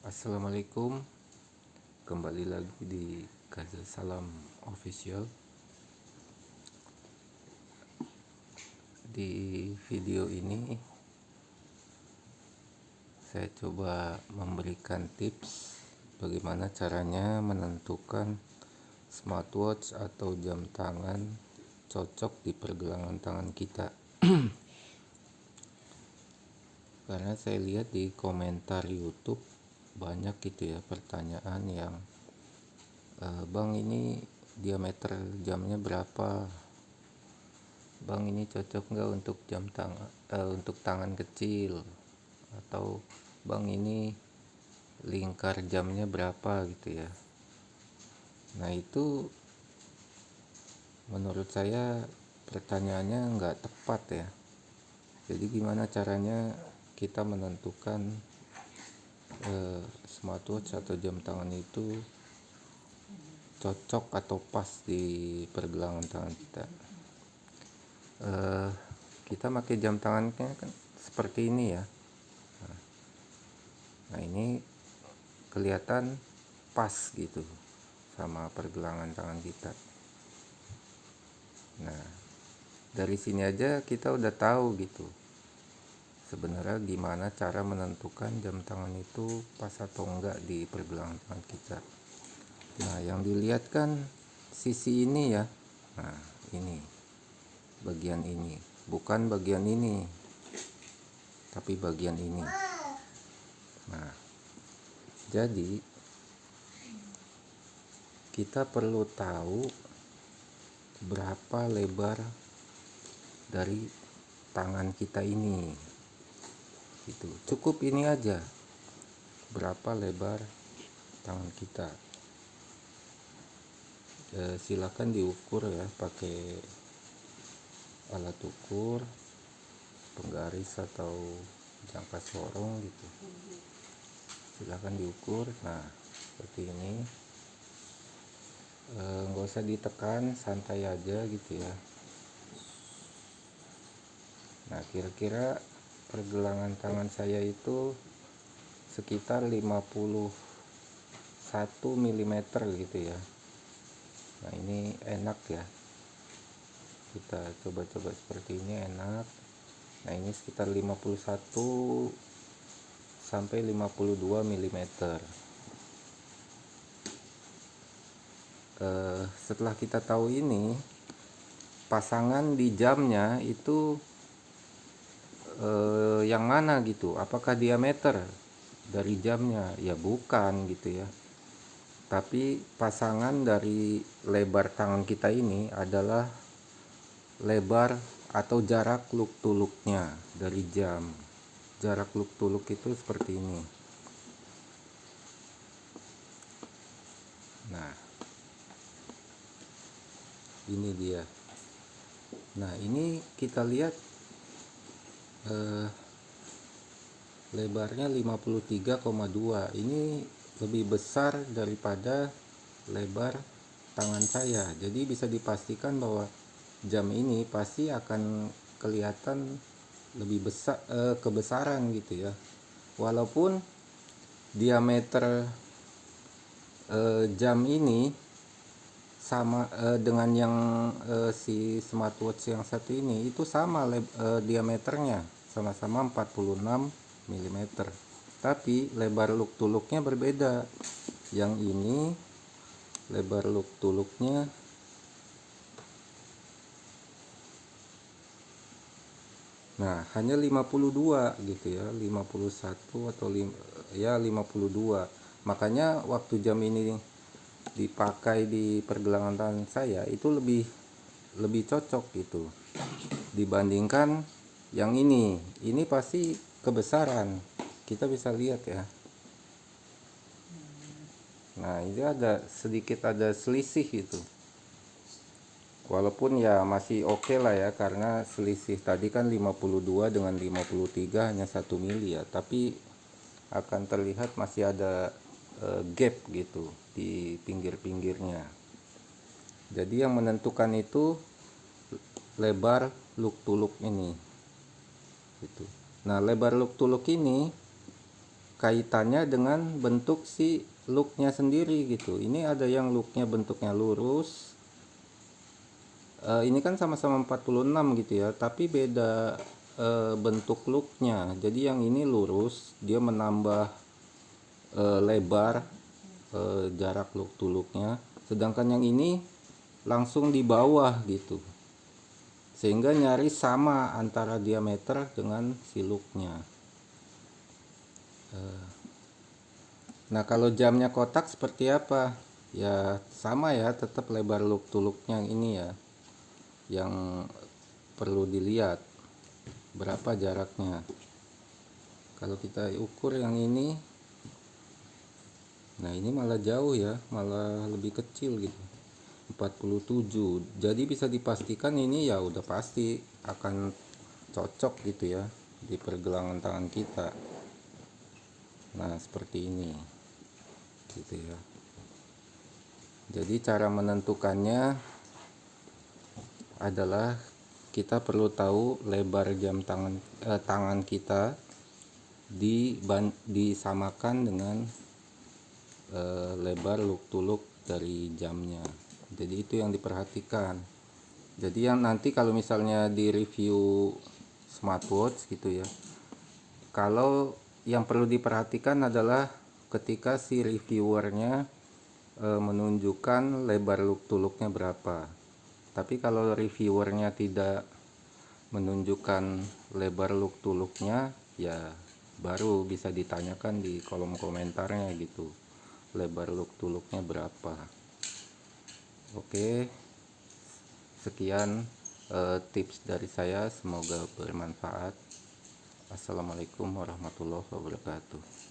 Assalamualaikum, kembali lagi di Gaza Salam Official. Di video ini saya coba memberikan tips bagaimana caranya menentukan smartwatch atau jam tangan cocok di pergelangan tangan kita. Karena saya lihat di komentar YouTube banyak gitu ya pertanyaan yang Bang, ini diameter jamnya berapa? Bang, ini cocok nggak untuk jam tangan untuk tangan kecil? Atau Bang, ini lingkar jamnya berapa gitu ya? Nah, itu menurut saya pertanyaannya nggak tepat ya. Jadi gimana caranya kita menentukan smartwatch atau jam tangan itu cocok atau pas di pergelangan tangan kita? Kita pakai jam tangannya kan seperti ini ya. Nah, ini kelihatan pas gitu sama pergelangan tangan kita. Nah, dari sini aja kita udah tahu gitu sebenarnya gimana cara menentukan jam tangan itu pas atau enggak di pergelangan tangan kita. Nah, yang dilihat kan sisi ini ya. Nah, ini bagian ini, bukan bagian ini, tapi bagian ini. Nah, jadi kita perlu tahu berapa lebar dari tangan kita ini. Itu cukup ini aja. Berapa lebar tangan kita. Silakan diukur ya pakai alat ukur, penggaris atau jangka sorong gitu. Silakan diukur. Nah, seperti ini. Nggak usah ditekan, santai aja gitu ya. Nah, kira-kira pergelangan tangan saya itu sekitar 51 mm gitu ya. Nah, ini enak ya, kita coba-coba seperti ini enak. Nah, ini sekitar 51 sampai 52 mm. Setelah kita tahu ini, pasangan di jamnya itu yang mana gitu, apakah diameter dari jamnya? Ya bukan gitu ya, tapi pasangan dari lebar tangan kita ini adalah lebar atau jarak luk-tuluknya dari jam. Jarak luk-tuluk itu seperti ini. Nah, ini dia. Nah, ini kita lihat lebarnya 53,2. Ini lebih besar daripada lebar tangan saya. Jadi bisa dipastikan bahwa jam ini pasti akan kelihatan lebih besar, kebesaran gitu ya. Walaupun diameter jam ini sama dengan yang si smartwatch yang satu ini, itu sama diameternya, sama-sama 46 mm, tapi lebar luk-tuluknya berbeda. Yang ini lebar luk-tuluknya hanya 52 gitu ya, 51 atau 52. Makanya waktu jam ini dipakai di pergelangan tangan saya itu lebih cocok gitu dibandingkan yang ini. Ini pasti kebesaran, kita bisa lihat ya. Nah, ini ada sedikit ada selisih gitu, walaupun ya masih oke lah ya, karena selisih tadi kan 52 dengan 53 hanya 1 mili ya, tapi akan terlihat masih ada gap gitu di pinggir-pinggirnya. Jadi yang menentukan itu lebar luk-tuluk ini gitu. Nah, lebar luk-tuluk ini kaitannya dengan bentuk si looknya sendiri gitu. Ini ada yang looknya bentuknya lurus. Ini kan sama-sama 46 gitu ya, tapi beda bentuk looknya. Jadi yang ini lurus, dia menambah lebar jarak look to looknya, sedangkan yang ini langsung di bawah gitu, sehingga nyaris sama antara diameter dengan si looknya. Nah kalau jamnya kotak seperti apa ya, sama ya, tetap lebar look to looknya ini ya yang perlu dilihat berapa jaraknya. Kalau kita ukur yang ini, nah ini malah jauh ya, malah lebih kecil gitu, 47. Jadi bisa dipastikan ini ya udah pasti akan cocok gitu ya di pergelangan tangan kita. Nah seperti ini gitu ya. Jadi cara menentukannya adalah kita perlu tahu lebar jam tangan kita disamakan dengan lebar look to look dari jamnya. Jadi itu yang diperhatikan. Jadi yang nanti kalau misalnya di review smartwatch gitu ya, kalau yang perlu diperhatikan adalah ketika si reviewernya menunjukkan lebar look to looknya berapa. Tapi kalau reviewernya tidak menunjukkan lebar look to looknya, ya baru bisa ditanyakan di kolom komentarnya gitu, lebar look to looknya berapa. Oke, sekian tips dari saya, semoga bermanfaat. Assalamualaikum warahmatullahi wabarakatuh.